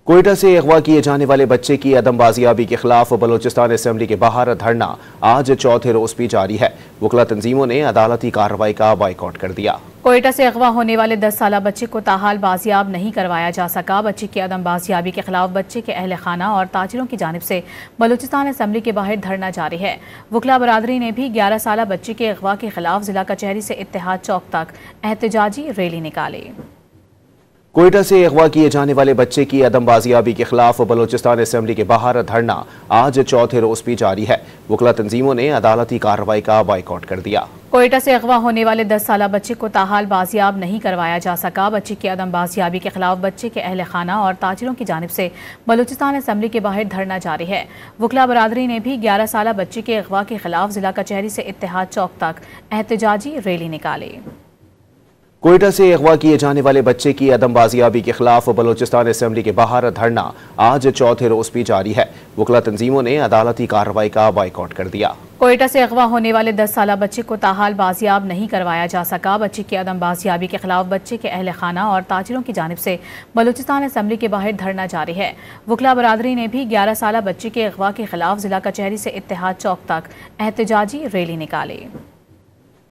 कोयटा से अगवा किए जाने वाले बच्चे की अदम बाजियाबी के खिलाफ बलोचिस्तान असेंबली के बाहर धरना आज चौथे रोज भी जारी है। वकला तंजीमों ने अदालती कार्रवाई का बाइकआउट कर दिया। कोयटा से अगवा होने वाले 10 साला बच्चे को ताहाल बाजियाब नहीं करवाया जा सका। बच्चे की अदम बाजियाबी के खिलाफ बच्चे के अहल खाना और ताजिरों की जानिब से बलूचिस्तान असेंबली के बाहर धरना जारी है। वकला बरादरी ने भी 11 साला बच्चे के अगवा के खिलाफ जिला कचहरी से इत्तेहाद चौक तक एहतजाजी रैली निकाली। कोयटा से अगवा किए जाने वाले बच्चे की अदम बाजियाबी के खिलाफ बलोचिस्तान असेंबली के बाहर धरना आज चौथे रोज भी जारी है। वकला तंजीमों ने अदालती कार्रवाई का बाइकआउट कर दिया। कोयटा से अगवा होने वाले 10 साला बच्चे को ताहाल बाजियाब नहीं करवाया जा सका। बच्चे की अदम बाजियाबी के खिलाफ बच्चे के अहल खाना और ताजिरों की जानिब से बलूचिस्तान असेंबली के बाहर धरना जारी है। वकला बरादरी ने भी 11 साला बच्चे के अगवा के खिलाफ जिला कचहरी से इत्तेहाद चौक तक एहतजाजी रैली निकाली। कोयटा से अगवा किए जाने वाले बच्चे की अदम बाजियाबी के खिलाफ बलोचिस्तान असेंबली के बाहर धरना आज चौथे रोज भी जारी है। वकला तंजीमों ने अदालती कार्रवाई का बाइकआउट कर दिया। कोयटा से अगवा होने वाले 10 साला बच्चे को ताहाल बाजियाब नहीं करवाया जा सका। बच्चे की अदम बाजियाबी के खिलाफ बच्चे के अहल खाना और ताजिरों की जानिब से बलूचिस्तान असेंबली के बाहर धरना जारी है। वकला बरादरी ने भी 11 साला बच्चे के अगवा के खिलाफ जिला कचहरी से इत्तेहाद चौक तक एहतजाजी रैली निकाली।